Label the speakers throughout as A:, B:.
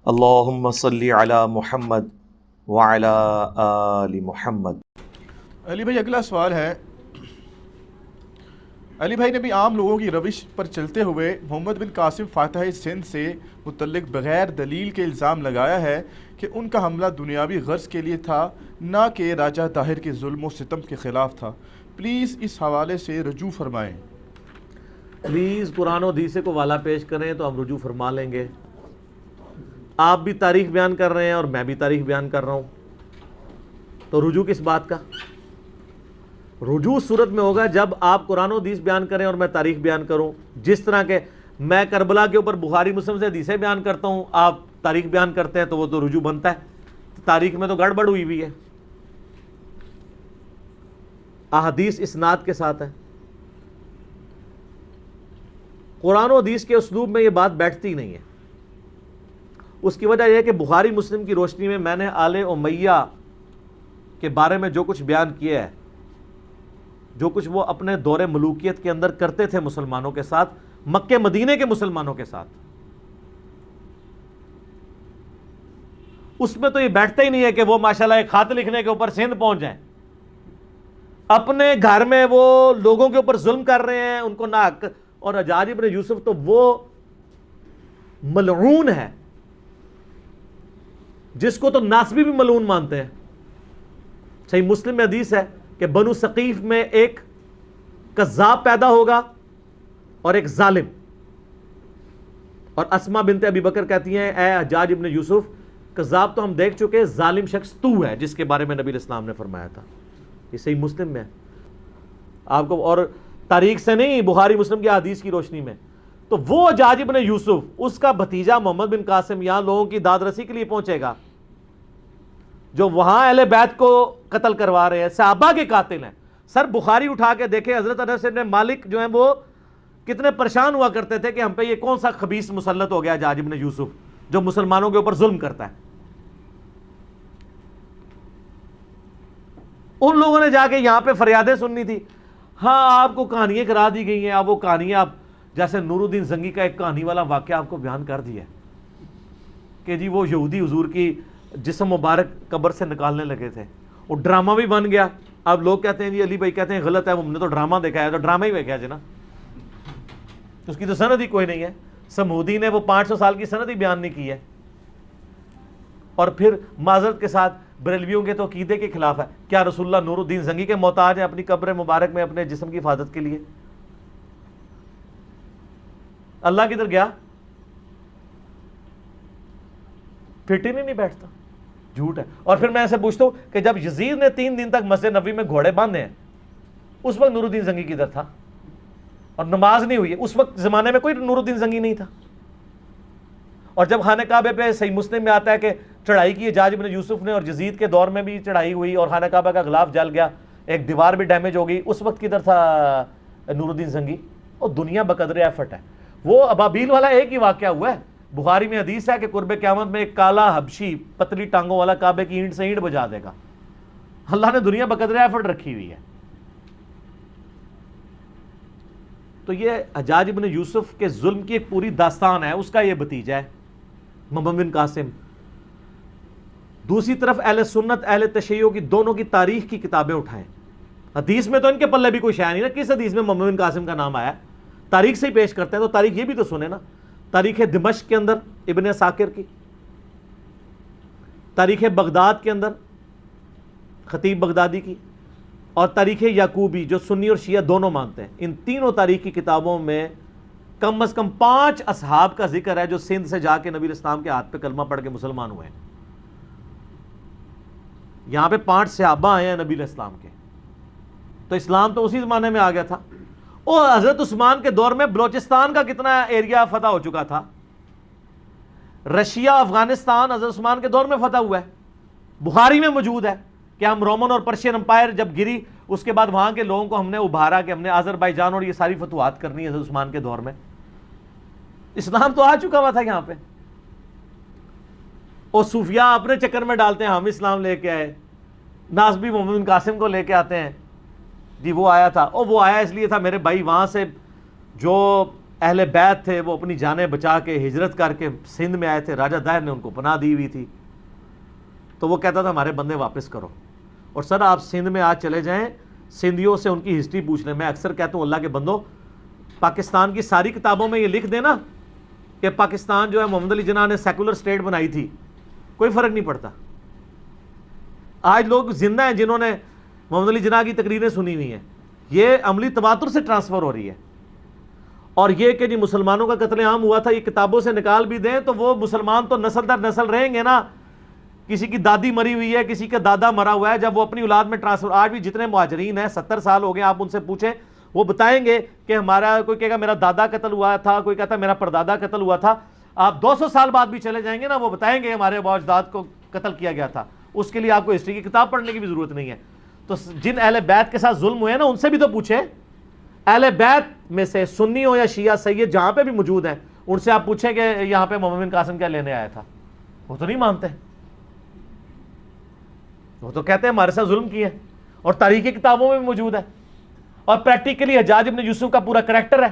A: اللہم صلی علی محمد وعلی آل محمد۔
B: علی بھائی اگلا سوال ہے، علی بھائی نے بھی عام لوگوں کی روش پر چلتے ہوئے محمد بن قاسم فاتح سندھ سے متعلق بغیر دلیل کے الزام لگایا ہے کہ ان کا حملہ دنیاوی غرض کے لیے تھا، نہ کہ راجہ طاہر کے ظلم و ستم کے خلاف تھا۔ پلیز اس حوالے سے رجوع فرمائیں۔
C: پلیز قرآن و حدیث کو والا پیش کریں تو ہم رجوع فرما لیں گے۔ آپ بھی تاریخ بیان کر رہے ہیں اور میں بھی تاریخ بیان کر رہا ہوں، تو رجوع کس بات کا؟ رجوع صورت میں ہوگا جب آپ قرآن و حدیث بیان کریں اور میں تاریخ بیان کروں۔ جس طرح کہ میں کربلا کے اوپر بخاری مسلم سے حدیثیں بیان کرتا ہوں، آپ تاریخ بیان کرتے ہیں، تو وہ تو رجوع بنتا ہے۔ تاریخ میں تو گڑبڑ ہوئی ہوئی ہے، احادیث اسناد کے ساتھ ہے۔ قرآن و حدیث کے اسلوب میں یہ بات بیٹھتی نہیں ہے۔ اس کی وجہ یہ ہے کہ بخاری مسلم کی روشنی میں نے آل امیہ کے بارے میں جو کچھ بیان کیا ہے، جو کچھ وہ اپنے دور ملوکیت کے اندر کرتے تھے مسلمانوں کے ساتھ، مکہ مدینے کے مسلمانوں کے ساتھ، اس میں تو یہ بیٹھتا ہی نہیں ہے کہ وہ ماشاءاللہ ایک خط لکھنے کے اوپر سندھ پہنچ جائیں۔ اپنے گھر میں وہ لوگوں کے اوپر ظلم کر رہے ہیں، ان کو ناحق۔ اور حجاج ابن یوسف تو وہ ملعون ہے جس کو تو ناسبی بھی ملعون مانتے ہیں۔ صحیح مسلم میں حدیث ہے کہ بنو ثقیف میں ایک کذاب پیدا ہوگا اور ایک ظالم، اور اسما بنت ابی بکر کہتی ہیں اے حجاج ابن یوسف، کذاب تو ہم دیکھ چکے، ظالم شخص تو ہے جس کے بارے میں نبی علیہ السلام نے فرمایا تھا۔ یہ صحیح مسلم میں ہے آپ کو، اور تاریخ سے نہیں، بخاری مسلم کی حدیث کی روشنی میں۔ تو وہ حجاج ابن یوسف، اس کا بھتیجا محمد بن قاسم یہاں لوگوں کی داد رسی کے لیے پہنچے گا، جو وہاں اہل بیت کو قتل کروا رہے ہیں، صحابہ کے قاتل ہیں۔ سر بخاری اٹھا کے دیکھیں، حضرت انس بن مالک جو ہیں وہ کتنے پریشان ہوا کرتے تھے کہ ہم پہ یہ کون سا خبیث مسلط ہو گیا حجاج ابن یوسف جو مسلمانوں کے اوپر ظلم کرتا ہے۔ ان لوگوں نے جا کے یہاں پہ فریادیں سننی تھی۔ ہاں آپ کو کہانیاں کرا دی گئی ہیں، اب وہ کہانیاں، آپ جیسے نور الدین زنگی کا ایک کہانی والا واقعہ آپ کو بیان کر دیا کہ جی وہ یہودی حضور کی جسم مبارک قبر سے نکالنے لگے تھے، وہ ڈرامہ بھی بن گیا۔ اب لوگ کہتے ہیں جی علی بھائی کہتے ہیں غلط ہے، ہم نے تو ڈرامہ دیکھا ہے، تو ڈرامہ ہی دیکھا ہے جنا، اس کی تو سند ہی کوئی نہیں ہے۔ سمودی نے وہ 500 سال کی سند ہی بیان نہیں کی ہے، اور پھر معذرت کے ساتھ بریلویوں کے تو عقیدے کے خلاف ہے۔ کیا رسول اللہ نور الدین زنگی کے محتاج ہیں اپنی قبر مبارک میں اپنے جسم کی حفاظت کے لیے؟ اللہ کدھر گیا؟ فٹ ہی نہیں بیٹھتا، جھوٹ ہے۔ اور پھر میں ایسے پوچھتا ہوں کہ جب یزید نے 3 دن تک مسجد نبوی میں گھوڑے باندھے ہیں، اس وقت نور الدین زنگی کدھر تھا؟ اور نماز نہیں ہوئی ہے، اس وقت زمانے میں کوئی نور الدین زنگی نہیں تھا۔ اور جب خانہ کعبہ پہ صحیح مسلم میں آتا ہے کہ چڑھائی کی حجاج بن یوسف نے، اور یزید کے دور میں بھی چڑھائی ہوئی اور خانہ کعبہ کا غلاف جل گیا، ایک دیوار بھی ڈیمیج ہو گئی، اس وقت کدھر تھا نور الدین زنگی؟ اور دنیا بقدر ایفٹ ہے۔ وہ ابابیل والا ایک ہی واقعہ ہوا ہے، بخاری میں حدیث ہے کہ قرب قیامت میں ایک کالا حبشی پتلی ٹانگوں والا کعبے کی اینٹ سے اینٹ بجا دے گا۔ اللہ نے دنیا بقدر ایفٹ رکھی ہوئی ہے۔ تو یہ حجاج بن یوسف کے ظلم کی ایک پوری داستان ہے، اس کا یہ بھتیجا ہے محمد بن قاسم۔ دوسری طرف اہل سنت اہل تشیع کی دونوں کی تاریخ کی کتابیں اٹھائیں، حدیث میں تو ان کے پلے بھی کوئی شے نہیں نا، کس حدیث میں محمد بن قاسم کا نام آیا؟ تاریخ سے ہی پیش کرتے ہیں، تو تاریخ یہ بھی تو سنیں نا۔ تاریخ دمشق کے اندر ابن عساکر کی، تاریخ بغداد کے اندر خطیب بغدادی کی، اور تاریخ یعقوبی جو سنی اور شیعہ دونوں مانتے ہیں، ان تینوں تاریخ کی کتابوں میں کم از کم 5 اصحاب کا ذکر ہے جو سندھ سے جا کے نبی علیہ السلام کے ہاتھ پہ کلمہ پڑھ کے مسلمان ہوئے ہیں۔ یہاں پہ 5 صحابہ آئے ہیں نبی علیہ السلام کے، تو اسلام تو اسی زمانے میں آ گیا تھا۔ اور حضرت عثمان کے دور میں بلوچستان کا کتنا ایریا فتح ہو چکا تھا، رشیا افغانستان حضرت عثمان کے دور میں فتح ہوا ہے۔ بخاری میں موجود ہے کہ ہم رومن اور پرشین امپائر جب گری، اس کے بعد وہاں کے لوگوں کو ہم نے ابھارا کہ ہم نے آذربائیجان اور یہ ساری فتوحات کرنی ہے حضرت عثمان کے دور میں۔ اسلام تو آ چکا ہوا تھا یہاں پہ، اور صوفیاء اپنے چکر میں ڈالتے ہیں ہم اسلام لے کے آئے، ناسبی محمد بن قاسم کو لے کے آتے ہیں جی وہ آیا تھا، اور وہ آیا اس لیے تھا میرے بھائی، وہاں سے جو اہل بیت تھے وہ اپنی جانیں بچا کے ہجرت کر کے سندھ میں آئے تھے، راجہ دائر نے ان کو پناہ دی ہوئی تھی، تو وہ کہتا تھا ہمارے بندے واپس کرو. اور سر آپ سندھ میں آج چلے جائیں، سندھیوں سے ان کی ہسٹری پوچھ لیں. میں اکثر کہتا ہوں اللہ کے بندوں، پاکستان کی ساری کتابوں میں یہ لکھ دینا کہ پاکستان جو ہے محمد علی جناح نے سیکولر سٹیٹ بنائی تھی، کوئی فرق نہیں پڑتا. آج لوگ زندہ ہیں جنہوں نے محمد علی جناح کی تقریریں سنی ہوئی ہیں، یہ عملی تواتر سے ٹرانسفر ہو رہی ہے. اور یہ کہ جی مسلمانوں کا قتل عام ہوا تھا، یہ کتابوں سے نکال بھی دیں تو وہ مسلمان تو نسل در نسل رہیں گے نا. کسی کی دادی مری ہوئی ہے، کسی کا دادا مرا ہوا ہے، جب وہ اپنی اولاد میں ٹرانسفر. آج بھی جتنے مہاجرین ہیں 70 سال ہو گئے، آپ ان سے پوچھیں وہ بتائیں گے کہ ہمارا، کوئی کہے گا میرا دادا قتل ہوا تھا، کوئی کہتا میرا پردادا قتل ہوا تھا. آپ 200 سال بعد بھی چلے جائیں گے نا، وہ بتائیں گے ہمارے ابا اجداد کو قتل کیا گیا تھا. اس کے لیے آپ کو ہسٹری کی کتاب پڑھنے کی بھی ضرورت نہیں ہے. تو جن اہل بیت کے ساتھ ظلم ہوئے نا ان سے بھی تو پوچھیں. اہل بیت میں سے سنی ہو یا شیعہ سید جہاں پہ بھی موجود ہیں، ان سے آپ پوچھیں کہ یہاں پہ محمد بن قاسم کیا لینے آیا تھا. وہ تو نہیں مانتے، وہ تو کہتے ہیں ہمارے ساتھ ظلم کیے، اور تاریخی کتابوں میں بھی موجود ہے. اور پریکٹیکلی حجاج ابن یوسف کا پورا کریکٹر ہے.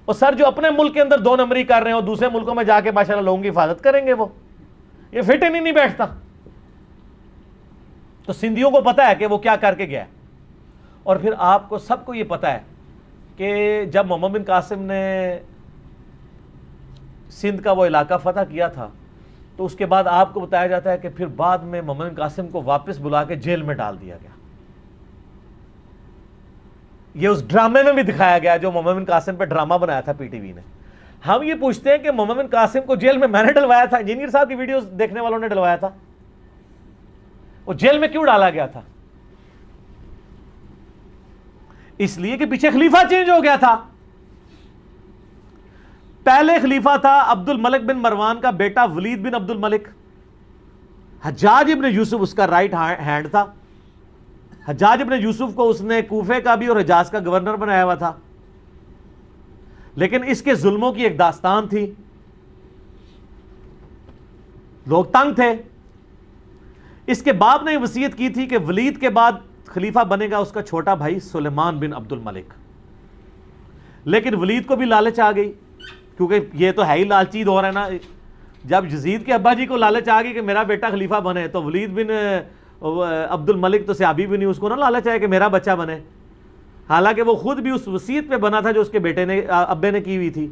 C: اور سر جو اپنے ملک کے اندر 2 نمبری کر رہے ہیں اور دوسرے ملکوں میں جا کے ماشاءاللہ لوگوں کی حفاظت کریں گے، وہ یہ فٹ ہی نہیں بیٹھتا. تو سندھیوں کو پتا ہے کہ وہ کیا کر کے گیا. اور پھر آپ کو سب کو یہ پتا ہے کہ جب محمد بن قاسم نے سندھ کا وہ علاقہ فتح کیا تھا تو اس کے بعد آپ کو بتایا جاتا ہے کہ پھر بعد میں محمد بن قاسم کو واپس بلا کے جیل میں ڈال دیا گیا. یہ اس ڈرامے میں بھی دکھایا گیا جو محمد بن قاسم پہ ڈرامہ بنایا تھا پی ٹی وی نے. ہم یہ پوچھتے ہیں کہ محمد بن قاسم کو جیل میں نے ڈلوایا تھا، انجینئر صاحب کی ویڈیوز دیکھنے والوں نے ڈلوایا تھا، وہ جیل میں کیوں ڈالا گیا تھا؟ اس لیے کہ پیچھے خلیفہ چینج ہو گیا تھا. پہلے خلیفہ تھا عبد الملک بن مروان کا بیٹا ولید بن عبد الملک. حجاج ابن یوسف اس کا رائٹ ہینڈ تھا. حجاج ابن یوسف کو اس نے کوفے کا بھی اور حجاز کا گورنر بنایا ہوا تھا. لیکن اس کے ظلموں کی ایک داستان تھی، لوگ تنگ تھے. اس کے باپ نے وصیت کی تھی کہ ولید کے بعد خلیفہ بنے گا اس کا چھوٹا بھائی سلیمان بن عبد الملک. لیکن ولید کو بھی لالچ آ گئی، کیونکہ یہ تو ہے ہی لالچی دور ہے نا. جب یزید کے ابا جی کو لالچ آ گئی کہ میرا بیٹا خلیفہ بنے، تو ولید بن عبد الملک تو صحابی بھی نہیں، اس کو نہ لالچ آئے کہ میرا بچہ بنے. حالانکہ وہ خود بھی اس وصیت پہ بنا تھا جو اس کے بیٹے نے، ابے نے کی ہوئی تھی.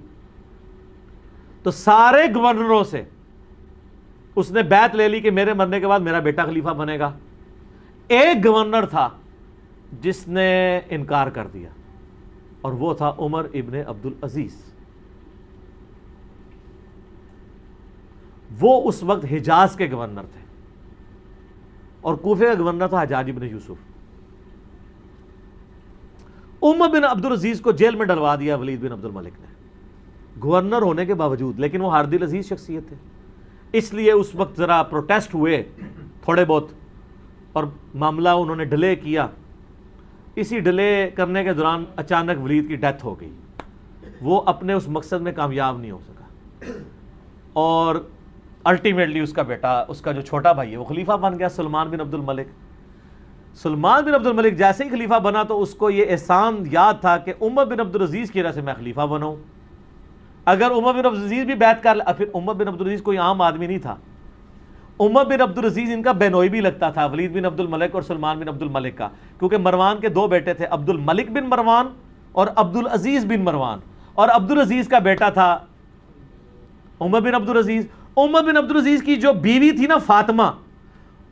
C: تو سارے گورنروں سے اس نے بیعت لے لی کہ میرے مرنے کے بعد میرا بیٹا خلیفہ بنے گا. ایک گورنر تھا جس نے انکار کر دیا، اور وہ تھا عمر ابن عبد العزیز. وہ اس وقت حجاز کے گورنر تھے اور کوفے کا گورنر تھا حجاج ابن یوسف. عمر بن عبد العزیز کو جیل میں ڈلوا دیا ولید بن عبد الملک نے، گورنر ہونے کے باوجود. لیکن وہ ہارد العزیز شخصیت تھے، اس لیے اس وقت ذرا پروٹیسٹ ہوئے تھوڑے بہت، اور معاملہ انہوں نے ڈیلے کیا. اسی ڈیلے کرنے کے دوران اچانک ولید کی ڈیتھ ہو گئی. وہ اپنے اس مقصد میں کامیاب نہیں ہو سکا، اور الٹیمیٹلی اس کا بیٹا، اس کا جو چھوٹا بھائی ہے، وہ خلیفہ بن گیا، سلمان بن عبد الملک. سلمان بن عبد الملک جیسے ہی خلیفہ بنا تو اس کو یہ احسان یاد تھا کہ عمر بن عبد العزیز کی وجہ سے میں خلیفہ بناؤں. اگر عمر بن عبد العزیز بھی بیعت کر لے، پھر عمر بن عبد العزیز کوئی عام آدمی نہیں تھا. عمر بن عبد العزیز ان کا بینوئی بھی لگتا تھا، ولید بن عبد الملک اور سلمان بن عبد الملک کا، کیونکہ مروان کے 2 بیٹے تھے، عبد الملک بن مروان اور عبد العزیز بن مروان. اور عبد العزیز کا بیٹا تھا عمر بن عبد العزیز. عمر بن عبد العزیز کی جو بیوی تھی نا فاطمہ،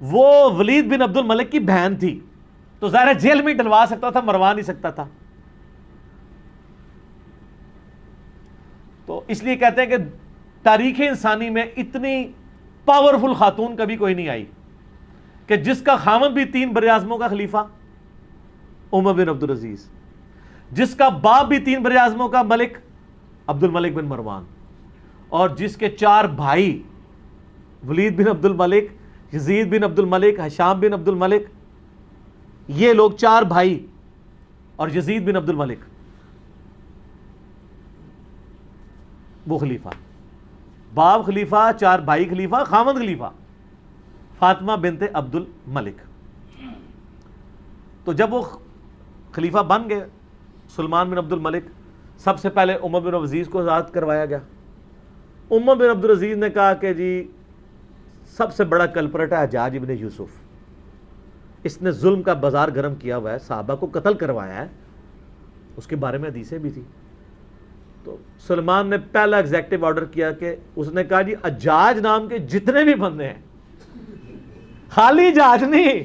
C: وہ ولید بن عبد الملک کی بہن تھی. تو ظاہر جیل میں ڈلوا سکتا تھا، مروا نہیں سکتا تھا. تو اس لیے کہتے ہیں کہ تاریخ انسانی میں اتنی پاورفل خاتون کبھی کوئی نہیں آئی کہ جس کا خاوند بھی 3 براعظموں کا خلیفہ عمر بن عبد العزیز، جس کا باپ بھی 3 براعظموں کا ملک عبد الملک بن مروان، اور جس کے 4 بھائی ولید بن عبد الملک، یزید بن عبد الملک، ہشام بن عبد الملک، یہ لوگ 4 بھائی اور یزید بن عبد الملک، وہ خلیفہ، باپ خلیفہ، 4 بھائی خلیفہ، خاوند خلیفہ، فاطمہ بنت عبد الملک. تو جب وہ خلیفہ بن گئے سلمان بن عبد الملک، سب سے پہلے عمر بن عبدالعزیز کو آزاد کروایا گیا. عمر بن عبدالعزیز نے کہا کہ جی سب سے بڑا کلپرٹ ہے حجاج ابن یوسف, اس نے ظلم کا بازار گرم کیا ہوا ہے, صحابہ کو قتل کروایا ہے, اس کے بارے میں حدیثیں بھی تھی. تو سلمان نے پہلا ایگزیکٹو آرڈر کیا کہ اس نے کہا جی حجاج نام کے جتنے بھی بندے ہیں, خالی حجاج نہیں,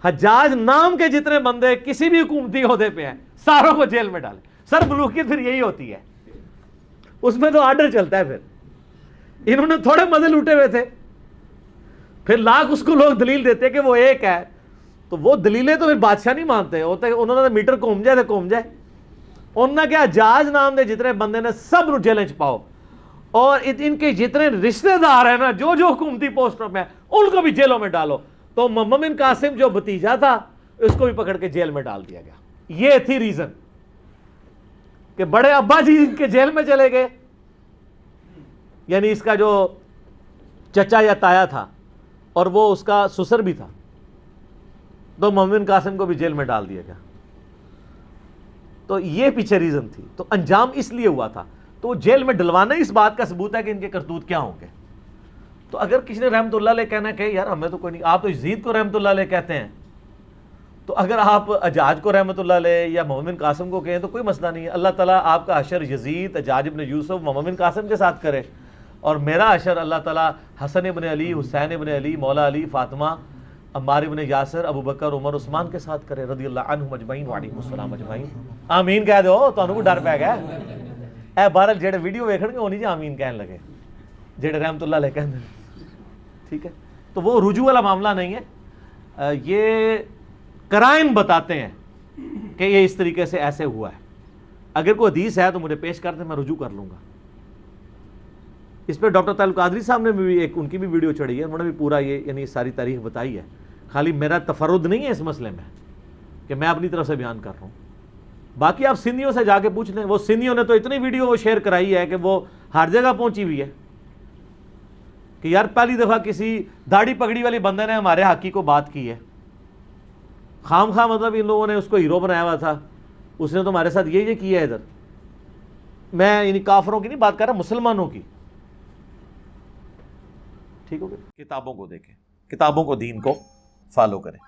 C: حجاج نام کے جتنے بندے کسی بھی حکومتی عہدے پہ ہیں ساروں کو جیل میں ڈالیں. سر ملوکیت پھر یہی ہوتی ہے, اس میں تو آرڈر چلتا ہے. پھر انہوں نے تھوڑے مزے لوٹے ہوئے تھے, پھر لاکھ اس کو لوگ دلیل دیتے کہ وہ ایک ہے, تو وہ دلیلیں تو پھر بادشاہ نہیں مانتے ہوتے, انہوں نے میٹر گھوم جائے تو گھوم جائے. انہوں نے کیا حجاج نام دے جتنے بندے نے سب نو جیل چ پاؤ, اور ان کے جتنے رشتہ دار ہیں نا جو جو حکومتی پوسٹوں میں ان کو بھی جیلوں میں ڈالو. تو محمد بن قاسم جو بھتیجا تھا اس کو بھی پکڑ کے جیل میں ڈال دیا گیا. یہ تھی ریزن کہ بڑے ابا جی ان کے جیل میں چلے گئے, یعنی اس کا جو چچا یا تایا تھا اور وہ اس کا سسر بھی تھا, تو محمد بن قاسم کو بھی جیل میں ڈال دیا گیا. تو یہ پیچھے ریزن تھی. تو انجام اس لیے ہوا تھا. تو جیل میں ڈلوانا اس بات کا ثبوت ہے کہ ان کے کرتوت کیا ہوں گے. تو اگر کسی نے رحمت اللہ علیہ کہنا کہ یار ہمیں تو کوئی نہیں, آپ تو یزید کو رحمت اللہ علیہ کہتے ہیں, تو اگر آپ حجاج کو رحمت اللہ علیہ یا محمد بن قاسم کو کہیں تو کوئی مسئلہ نہیں ہے. اللہ تعالیٰ آپ کا حشر یزید, حجاج ابن یوسف, محمد بن قاسم کے ساتھ کرے, اور میرا حشر اللہ تعالیٰ حسن ابن علی, حسین ابن علی, مولا علی, فاطمہ, عمار ابن یاسر, ابو بکر, عمر, عثمان کے ساتھ کرے رضی اللہ عنہم اجمعین وعلیکم السلام اجمعین. آمین کہہ دو, تانوں کو ڈر پہ گیا اے بہرحال جڑے ویڈیو ویکھن گے انہی جی آمین کہنے لگے جڑے رحمت اللہ علیہ کہندے. ٹھیک ہے, تو وہ رجوع والا معاملہ نہیں ہے, یہ قرائن بتاتے ہیں کہ یہ اس طریقے سے ایسے ہوا ہے. اگر کوئی حدیث ہے تو مجھے پیش کر دیں, میں رجوع کر لوں گا. اس پہ ڈاکٹر طاہر القادری صاحب نے بھی ایک ان کی بھی ویڈیو چڑھی ہے, انہوں نے بھی پورا یہ یعنی ساری تاریخ بتائی ہے. خالی میرا تفرد نہیں ہے اس مسئلے میں کہ میں اپنی طرف سے بیان کر رہا ہوں. باقی آپ سندھیوں سے جا کے پوچھ لیں, وہ سندھیوں نے تو اتنی ویڈیو شیئر کرائی ہے کہ وہ ہر جگہ پہنچی ہوئی ہے کہ یار پہلی دفعہ کسی داڑھی پگڑی والی بندے نے ہمارے حقی کو بات کی ہے. خام خواہ مطلب ان لوگوں نے اس کو ہیرو بنایا ہوا تھا, اس نے تو ہمارے ساتھ یہ کیا ہے. ادھر میں یعنی کافروں کی نہیں بات کر رہا, مسلمانوں کی. ٹھیک ہو گیا, کتابوں کو دیکھیں, کتابوں کو, دین کو فالو کریں.